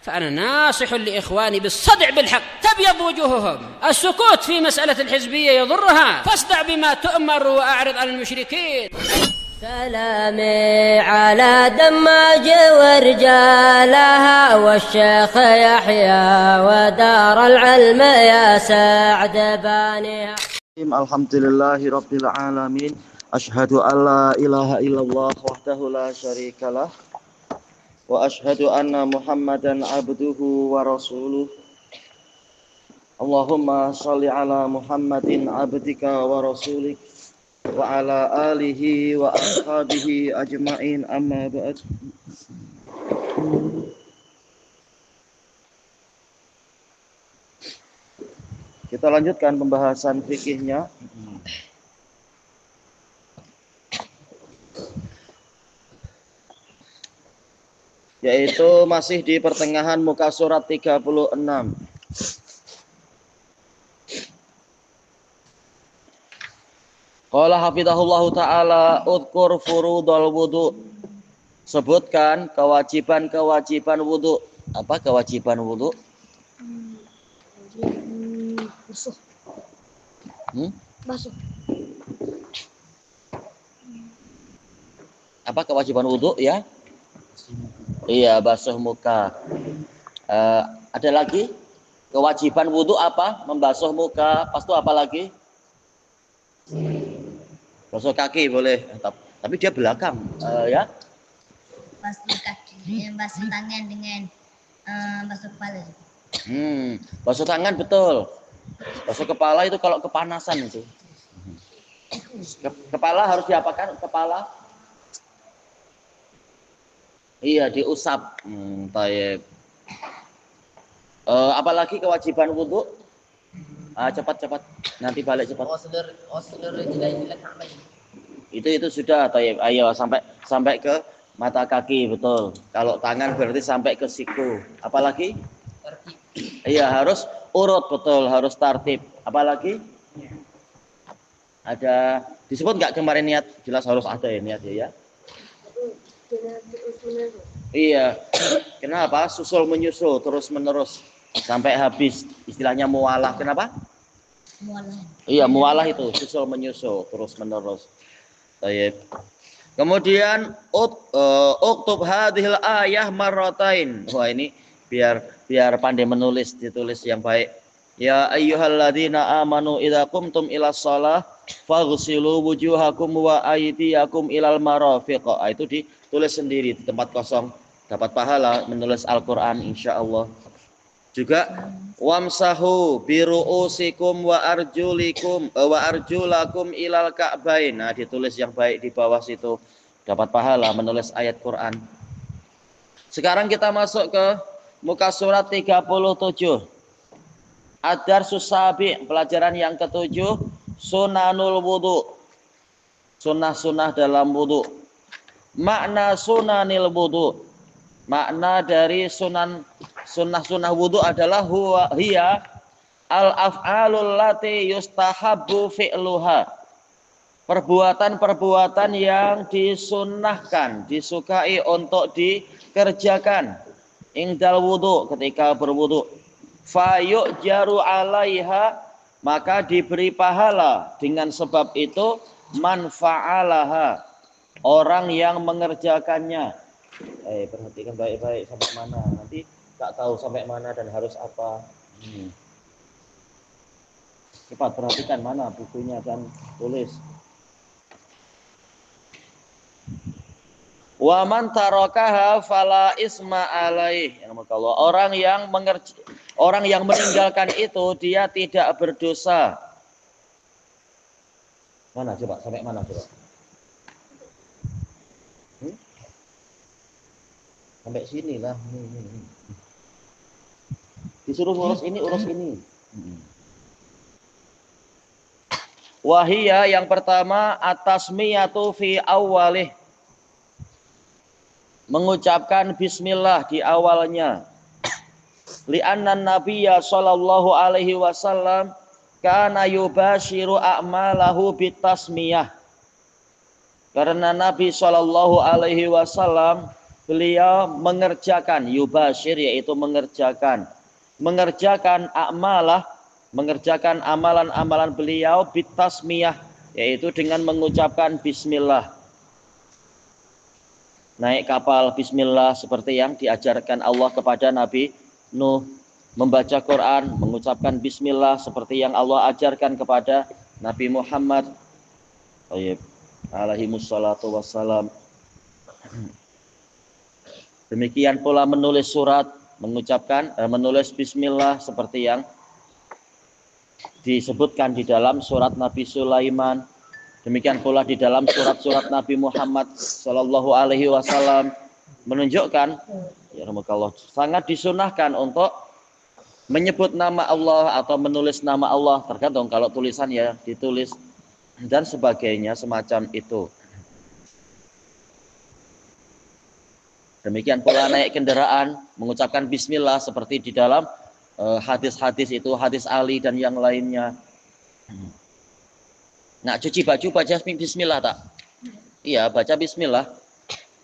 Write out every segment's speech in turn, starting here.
فأنا ناصح لإخواني بالصدع بالحق تبيض وجوههم. السكوت في مسألة الحزبية يضرها، فاصدع بما تؤمر وأعرض عن المشركين. سلامي على دماج ورجالها والشيخ يحيى ودار العلم يا سعد بانيها. Alhamdulillahi Rabbil Alamin. Ashhadu an la ilaha illallah wahdahu la syarikalah wa ashhadu anna Muhammadan abduhu wa rasuluh. Allahumma shalli ala Muhammadin abdika wa rasulik wa ala alihi wa ashabihi ajma'in, amma ba'd. Kita lanjutkan pembahasan fikihnya. Yaitu masih di pertengahan muka surat 36. Qala hafidhahullahu ta'ala udkur furudul wudu. Sebutkan kewajiban-kewajiban wudu. Apa kewajiban wudu? Basuh. Apa kewajiban wudu ya? Iya, basuh muka. Ada lagi kewajiban wudu apa? Membasuh muka. Pas itu apa lagi? Basuh kaki boleh, tapi dia belakang, ya. Basuh kaki, basuh tangan dengan basuh kepala. Basuh tangan betul. Basuh kepala itu kalau kepanasan itu. Kepala harus diapakan? Kepala? Iya, diusap. Tayyib. Apalagi kewajiban wudu? Cepat. Nanti balik cepat. Itu sudah, tayyib. Ayo sampai ke mata kaki, betul. Kalau tangan berarti sampai ke siku. Apalagi? Tartib. Iya, harus urut, betul, harus tartib. Apalagi? Ada disebut nggak kemarin niat? Jelas harus ada ya niat ya. Iya. Kenapa? Susul menyusul terus menerus sampai habis, istilahnya mualah. Kenapa? Mualah. Iya, mualah itu susul menyusul terus menerus. Baik. Kemudian uktub hadhil ayah marratain. Wah, ini biar pandai menulis, ditulis yang baik. Ya ayyuhalladzina amanu idza qumtum ilas shalah faghsilu wujuhakum wa aydiyakum ilal marafiq. Itu ditulis sendiri di tempat kosong, dapat pahala menulis Al-Qur'an insyaallah. Juga wamsahu biruusikum wa arjulikum wa arjulakum ilal ka'bain. Nah, ditulis yang baik di bawah situ, dapat pahala menulis ayat Quran. Sekarang kita masuk ke muka surat 37. Ad-Darsus Sabi', pelajaran yang ketujuh, sunanul wudu. Sunnah-sunnah dalam wudu. Makna sunanil wudu. Makna dari sunnah-sunnah wudu adalah hiya al-af'alul lati yustahabbu fi'luha. Perbuatan-perbuatan yang disunnahkan, disukai untuk dikerjakan. Ingdal wudu, ketika berwudu. Fayu'jaru alaiha, maka diberi pahala dengan sebab itu manfa'alaha, orang yang mengerjakannya. Perhatikan baik-baik sampai mana, nanti tak tahu sampai mana dan harus apa. Cepat perhatikan mana bukunya dan tulis. Wa man tarakaha fala isma alaih. Orang yang meninggalkan itu dia tidak berdosa. Mana coba? Sampai mana coba? Sampai sini lah. Disuruh urus ini, urus ini. Wahia, yang pertama, atasmiyatu fi awalih. Mengucapkan bismillah di awalnya. Li'anna nabiyya sallallahu alaihi wasallam kana yubashiru a'malahu bitasmiyah. Karena Nabi sallallahu alaihi wasallam beliau mengerjakan, yubashir yaitu mengerjakan a'malah, mengerjakan amalan-amalan beliau bitasmiyah yaitu dengan mengucapkan bismillah. Naik kapal bismillah seperti yang diajarkan Allah kepada Nabi Nuh, membaca Quran mengucapkan bismillah seperti yang Allah ajarkan kepada Nabi Muhammad alaihi wassalatu wassalam. Demikian pula menulis surat, menulis bismillah seperti yang disebutkan di dalam surat Nabi Sulaiman. Demikian pula di dalam surat-surat Nabi Muhammad Sallallahu Alaihi Wasallam menunjukkan, ya Allah, sangat disunahkan untuk menyebut nama Allah atau menulis nama Allah, tergantung kalau tulisan ya ditulis dan sebagainya semacam itu. Demikian pula naik kendaraan mengucapkan bismillah seperti di dalam hadis-hadis itu, hadis Ali dan yang lainnya. Nah, cuci baju baca bismillah tak? Iya, baca bismillah.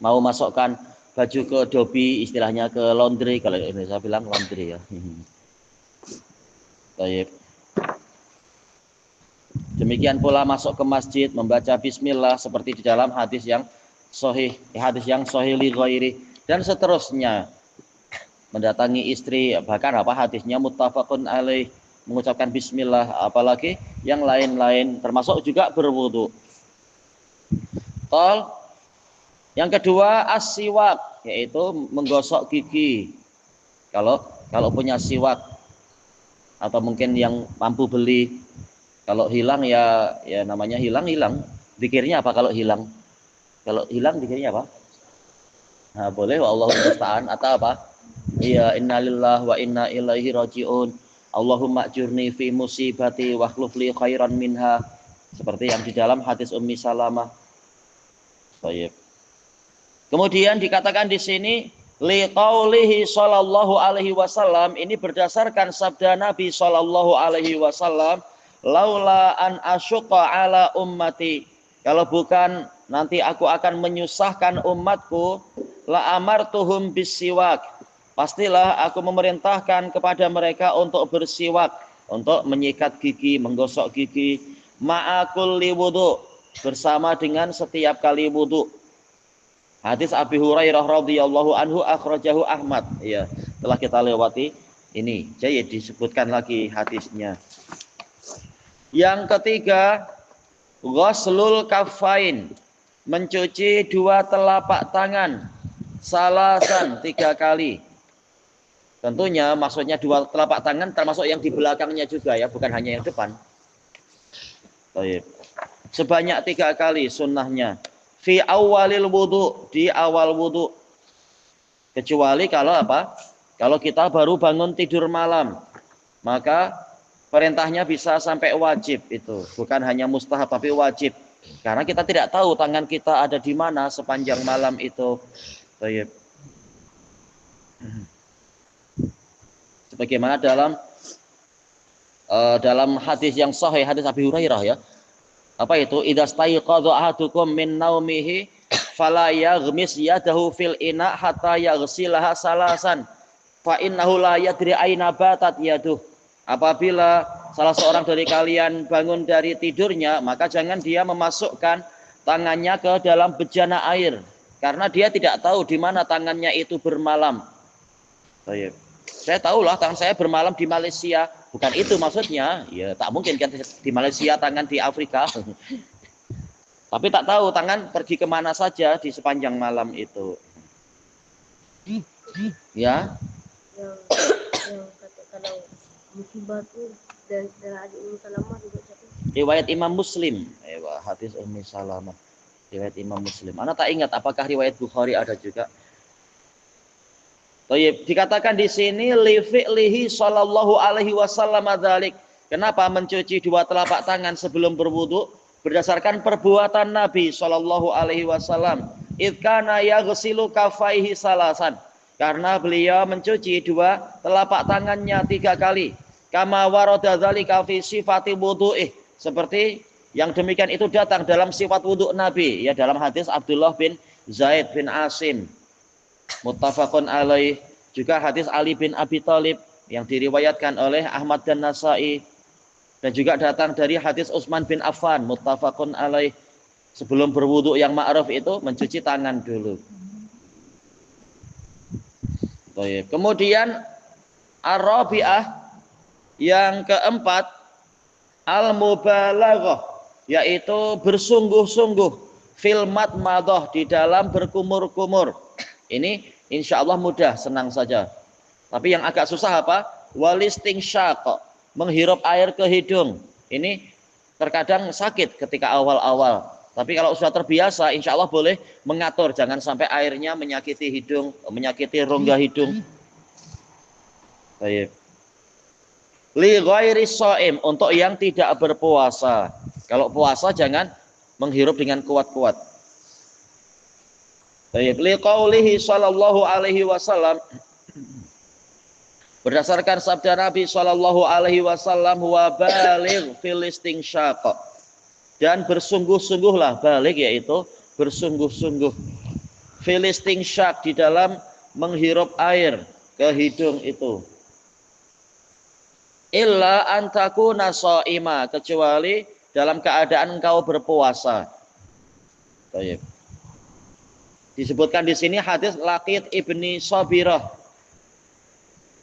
Mau masukkan baju ke dobi, istilahnya ke laundry, kalau Indonesia bilang laundry ya. Baik. Demikian pula masuk ke masjid membaca bismillah seperti di dalam hadis yang sahih li ghairi dan seterusnya. Mendatangi istri, bahkan hadisnya muttafaqun alaih, mengucapkan bismillah, apalagi yang lain-lain termasuk juga berwudu. Yang kedua as-siwak, yaitu menggosok gigi. Kalau punya siwak atau mungkin yang mampu beli, kalau hilang ya namanya hilang. Dikirnya apa kalau hilang? Kalau hilang dikirnya apa? Nah, boleh wallahu musta'an atau apa? Iya, innalillahi wa inna ilaihi rajiun. Allahumma ajurni fi musibati wa akhlif li khairan minha, seperti yang di dalam hadis Ummi Salamah. Baik. Kemudian dikatakan di sini li qaulihi sallallahu alaihi wasallam, ini berdasarkan sabda Nabi sallallahu alaihi wasallam, laula an asyqa ala ummati, kalau bukan nanti aku akan menyusahkan umatku, la amartuhum bisiwak, pastilah aku memerintahkan kepada mereka untuk bersiwak, untuk menyikat gigi, menggosok gigi, ma'akul liwudu, bersama dengan setiap kali wudu. Hadis Abi Hurairah radhiyallahu anhu akhrajahu Ahmad. Ya, telah kita lewati ini. Jadi disebutkan lagi hadisnya. Yang ketiga, ghuslul kaffain, mencuci dua telapak tangan, salasan 3 kali. Tentunya maksudnya dua telapak tangan termasuk yang di belakangnya juga ya, bukan hanya yang depan. Baik. Sebanyak 3 kali sunnahnya. Fi awalil wudu, di awal wudu. Kecuali kalau apa? Kalau kita baru bangun tidur malam, maka perintahnya bisa sampai wajib itu, bukan hanya mustahab tapi wajib. Karena kita tidak tahu tangan kita ada di mana sepanjang malam itu. Baik. Sebagaimana dalam hadis yang sahih, hadis Abi Hurairah ya. Apa itu? Idza staiqadha ahadukum min naumihi fala yaghmis yadahu fil ina hatta yaghsilaha salasan fa innahu la yadri aina batat yaduh. Apabila salah seorang dari kalian bangun dari tidurnya, maka jangan dia memasukkan tangannya ke dalam bejana air, karena dia tidak tahu di mana tangannya itu bermalam. Baik. Saya tahulah tangan saya bermalam di Malaysia, bukan itu maksudnya. Ya tak mungkin kan di Malaysia tangan di Afrika. Tapi tak tahu tangan pergi kemana saja di sepanjang malam itu. Ya. Yang kata kalau musibah itu dan hadis Ummi Salamah juga satu. Riwayat Imam Muslim. Hadis Ummi Salamah. Riwayat Imam Muslim. Ana tak ingat apakah riwayat Bukhari ada juga. Dikatakan di sini li fi'lihi sallallahu alaihi wasallam dzalik. Kenapa mencuci dua telapak tangan sebelum berwudu? Berdasarkan perbuatan Nabi sallallahu alaihi wasallam. Id kana yaghsilu kaffaihi salasan. Karena beliau mencuci dua telapak tangannya 3 kali. Kama warada dzalika fi sifati wudu'ih. Seperti yang demikian itu datang dalam sifat wudu Nabi, ya dalam hadis Abdullah bin Zaid bin Asim. Muttafaqun alaih. Juga hadis Ali bin Abi Thalib yang diriwayatkan oleh Ahmad dan Nasai, dan juga datang dari hadis Utsman bin Affan, muttafaqun alaih. Sebelum berwudu yang ma'ruf itu mencuci tangan dulu. Kemudian ar-rabi'ah, yang keempat, al-mubalaghah, yaitu bersungguh-sungguh fil madmadah, di dalam berkumur-kumur. Ini insya Allah mudah, senang saja. Tapi yang agak susah apa? Walistinsyaq, menghirup air ke hidung. Ini terkadang sakit ketika awal-awal. Tapi kalau sudah terbiasa, insya Allah boleh mengatur, jangan sampai airnya menyakiti hidung, menyakiti rongga hidung. Baik. Li ghairi shaim, untuk yang tidak berpuasa. Kalau puasa jangan menghirup dengan kuat-kuat. Baik. Li qaulihi sallallahu alaihi wasallam, berdasarkan sabda Nabi sallallahu alaihi wasallam, wa baligh fil istinsyaq, dan bersungguh-sungguhlah, balik yaitu bersungguh-sungguh, fil istinsyaq, di dalam menghirup air ke hidung itu. Illa antakuna shaima, kecuali dalam keadaan engkau berpuasa. Baik. Disebutkan di sini hadis Laqit ibni Sabirah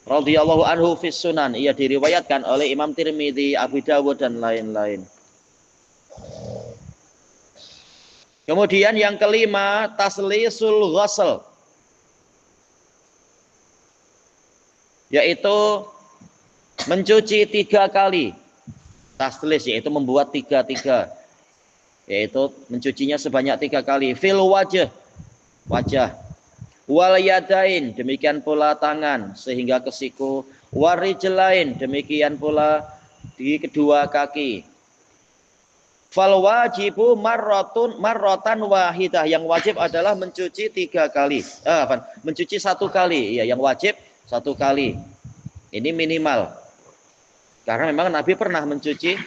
radhiyallahu anhu fis sunan, ia diriwayatkan oleh Imam Tirmidzi, Abu Dawud dan lain-lain. Kemudian yang kelima, taslisul ghusl, yaitu mencuci 3 kali. Taslis yaitu membuat 3, yaitu mencucinya sebanyak 3 kali. Fil wajah, wajah. Wal yadain, demikian pula tangan sehingga ke siku. Warijlain, demikian pula di kedua kaki. Fal wajibu marrotan wahidah, yang wajib adalah mencuci 3 kali. Mencuci 1 kali. Ya, yang wajib 1 kali. Ini minimal. Karena memang Nabi pernah mencuci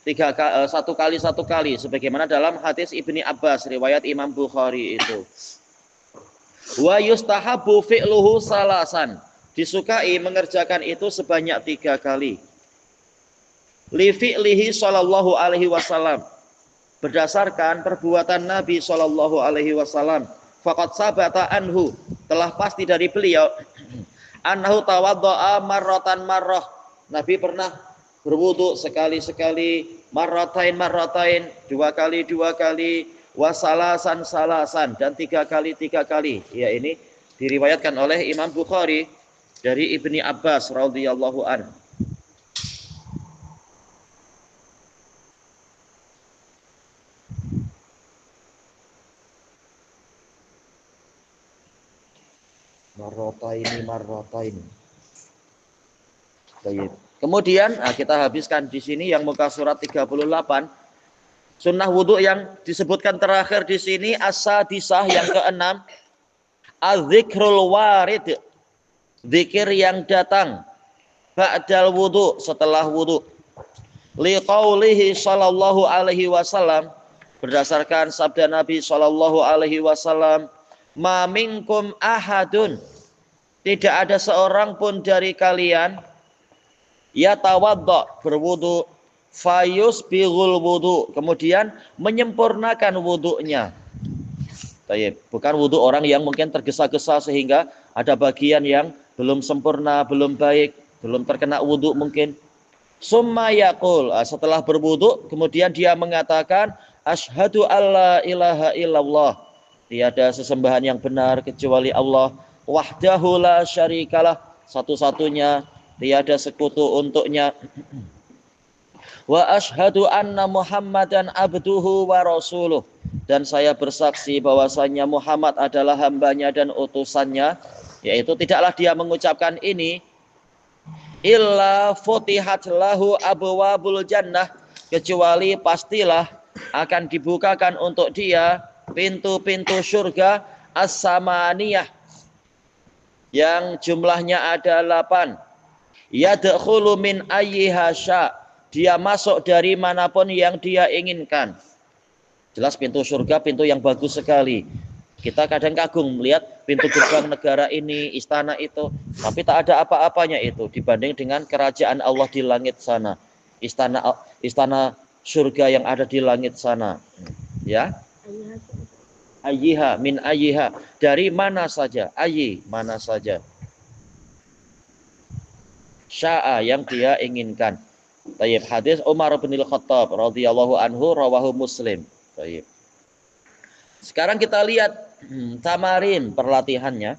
1 kali, sebagaimana dalam hadis Ibni Abbas riwayat Imam Bukhari itu. Wa yustahabu fi'luhu salasan, disukai mengerjakan itu sebanyak 3 kali. Li fi'lihi sallallahu alaihi wasallam, berdasarkan perbuatan Nabi sallallahu alaihi wasallam. Faqad sabata anhu, telah pasti dari beliau, annahu tawaddo'a marratan marrah, Nabi pernah berwudu sekali-sekali, marratain 2 kali, wasalasan salasan, dan 3 kali. Ya, ini diriwayatkan oleh Imam Bukhari dari Ibni Abbas radhiyallahu an. Marratain. Baik. Kemudian kita habiskan di sini yang muka surat 38. Sunnah wudhu yang disebutkan terakhir di sini as-sadisah, yang ke-6, az-zikrul warid, zikir yang datang ba'dal wudhu, setelah wudhu. Li qaulihi sallallahu alaihi wasallam, berdasarkan sabda Nabi sallallahu alaihi wasallam, ma minkum ahadun, tidak ada seorang pun dari kalian, yatawadda, berwudu, fayus bihul wudu, kemudian menyempurnakan wudunya. Bukan wudu orang yang mungkin tergesa-gesa sehingga ada bagian yang belum sempurna, belum baik, belum terkena wudu mungkin. Summa yaqul, setelah berwudu kemudian dia mengatakan, asyhadu alla ilaha illallah, tiada sesembahan yang benar kecuali Allah, wahdahu la syarikalah, satu-satunya, tiada sekutu untuknya. Wa asyhadu anna Muhammadan abduhu wa rasuluh, dan saya bersaksi bahwasanya Muhammad adalah hambanya dan utusannya, yaitu tidaklah dia mengucapkan ini illa futihat lahu abwabul jannah, kecuali pastilah akan dibukakan untuk dia pintu-pintu surga as-samaniyah, yang jumlahnya ada 8. Yadkhulu min ayyiha sya', dia masuk dari manapun yang dia inginkan. Jelas pintu surga pintu yang bagus sekali. Kita kadang kagum melihat pintu gerbang negara ini, istana itu, tapi tak ada apa-apanya itu dibanding dengan kerajaan Allah di langit sana. Istana surga yang ada di langit sana. Ya. Ayyiha min ayyiha, dari mana saja, ayyi mana saja. Sya'a yang dia inginkan. Tayyib, hadis Umar bin Al-Khattab radhiyallahu anhu rawahu Muslim. Tayyib. Sekarang kita lihat tamarin perlatihannya.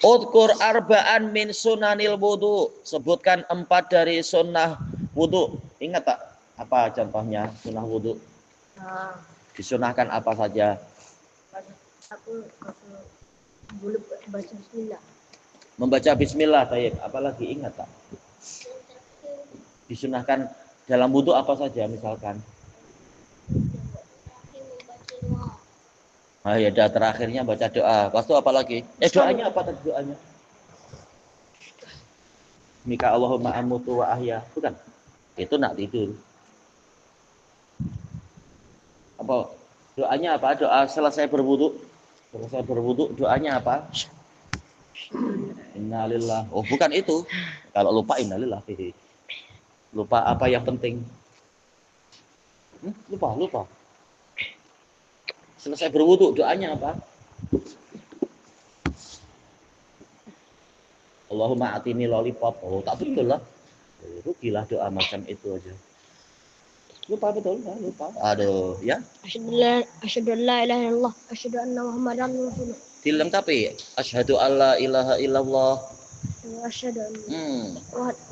Udkur arba'an min sunanil wudu. Sebutkan 4 dari sunnah wudu. Ingat tak apa contohnya sunnah wudu? Disunahkan apa saja? Aku boleh baca bismillah. Membaca bismillah, tayyib. Apalagi ingat tak? Disunahkan dalam wudu apa saja misalkan? Ah ya, terakhirnya baca doa. Lepas itu apa lagi? Doanya apa tadi doanya? Mika Allahumma amutu wa ahya. Bukan? Itu nak tidur. Apa? Doanya apa? Doa selesai berwudu. Selesai berwudu doanya apa? Innalillah. Oh, bukan itu. Kalau lupa innalillah. Lupa apa yang penting? Lupa. Selesai berwudu doanya apa? Allahumma atini lollipop. Oh, tak betul lah. Rugilah doa macam itu aja. Lupa betul, lupa. Aduh, ya. Asyhadu an la ilaha illallah, asyhadu anna Muhammadan rasulullah. Dilengkapi. Asyhadu alla ilaha illallah. Asyhadu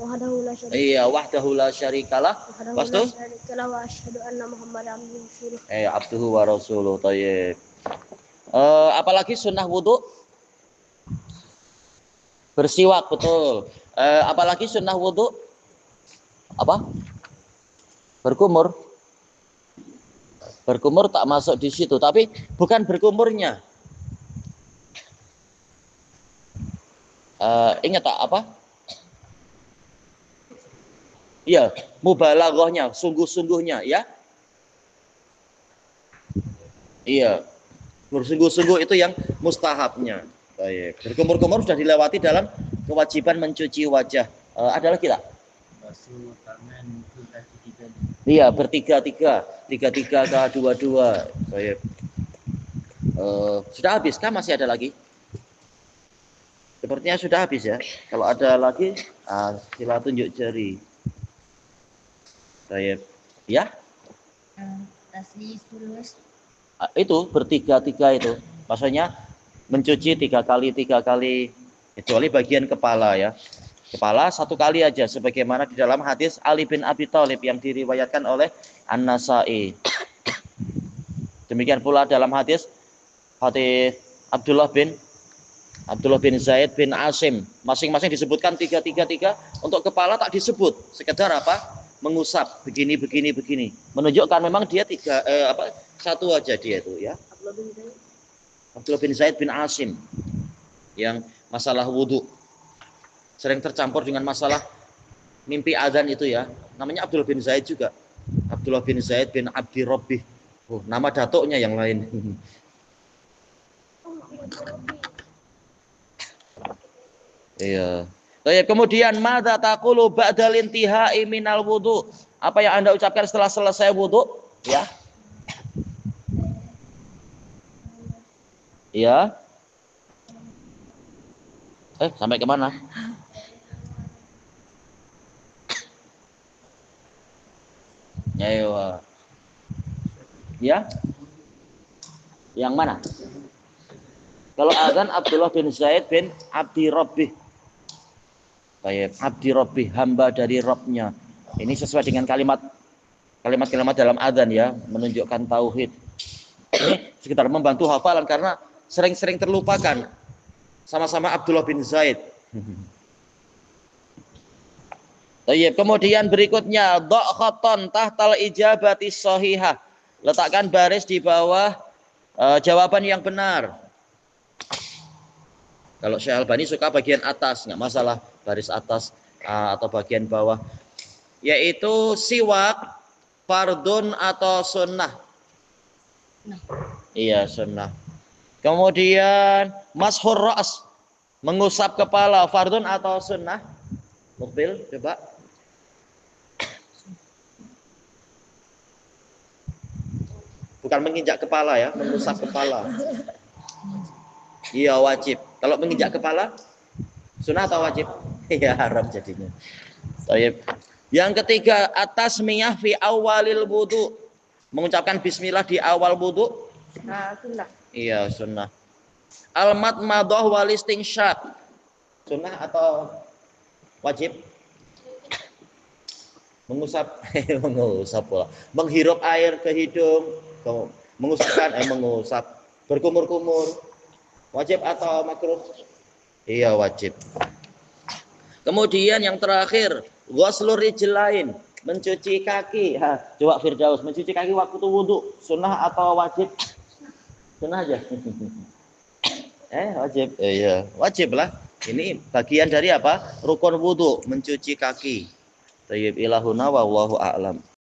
wahdahu la syarika. Iya, wahdahu la syarikalah. Lepas itu? Wa asyhadu anna Muhammadan rasulullah. Abduhu wa rasuluh. Thayyib. Apalagi sunnah wudu? Bersiwak, betul. Apalagi sunnah wudu? Apa? Berkumur. Berkumur tak masuk di situ, tapi bukan berkumurnya. Ingat tak apa? Iya, mubalaghahnya, sungguh-sungguhnya, ya. Iya, bersungguh-sungguh itu yang mustahabnya. Baik. Berkumur-kumur sudah dilewati dalam kewajiban mencuci wajah. Ada lagi tak? Iya, bertiga-tiga, tiga-tiga kah, dua-dua. Baik. Sudah habis kah? Masih ada lagi? Sepertinya sudah habis ya. Kalau ada lagi, sila tunjuk jari. Baik. Ya? Tasbih terus. Itu bertiga-tiga itu. Maksudnya mencuci 3 kali, kecuali bagian kepala ya. Kepala 1 kali aja, sebagaimana di dalam hadis Ali bin Abi Thalib yang diriwayatkan oleh An-Nasa'i. Demikian pula dalam hadis Abdullah bin Zaid bin Asim, masing-masing disebutkan 3. Untuk kepala tak disebut, sekedar apa? Mengusap begini. Menunjukkan memang dia 1 aja dia itu ya. Abdullah bin Zaid bin Asim yang masalah wudu sering tercampur dengan masalah mimpi adzan itu ya. Namanya Abdullah bin Zaid juga. Abdullah bin Zaid bin Abdi Rabbih. Nama datuknya yang lain. Iya. Kemudian madza taqulu ba'dal intihai minal wudu? Apa yang Anda ucapkan setelah selesai wudu? Ya. Ya. Sampai kemana? Ayo. Ya. Yang mana? Kalau azan Abdullah bin Zaid bin Abdi Rabbih. Baik, Abdi Rabbih, hamba dari Rabbnya. Ini sesuai dengan kalimat dalam azan ya, menunjukkan tauhid. Ini sekitar membantu hafalan karena sering-sering terlupakan. Sama-sama Abdullah bin Zaid. Baik, kemudian berikutnya dha' khattan tahtal ijabati shahihah. Letakkan baris di bawah jawaban yang benar. Kalau Syekh Albani suka bagian atas, nggak masalah baris atas atau bagian bawah. Yaitu siwak fardun atau sunnah. Iya, sunnah. Kemudian mashur ra's, mengusap kepala, fardun atau sunnah? Mukbil, coba. Bukan menginjak kepala ya, mengusap kepala. Iya wajib. Kalau menginjak kepala, sunnah atau wajib? Iya haram jadinya. Baik. Yang ketiga, at-tasmiyah fi awalil wudu. Mengucapkan bismillah di awal wudu. Sunnah. Iya sunnah. Al-madmadah wal istinsyaq. Sunnah atau wajib? Mengusap, mengusap pula. Menghirup air ke hidung, mengusapkan, mengusap, berkumur-kumur. Wajib atau makruh? Iya wajib. Kemudian yang terakhir, ghuslur rijlain, mencuci kaki. Coba Firdaus, mencuci kaki waktu wudu, sunnah atau wajib? Sunnah aja. Wajib. Iya, wajib lah. Ini bagian dari apa? Rukun wudu, mencuci kaki. Tayyib ilahuna wallahu a'lam.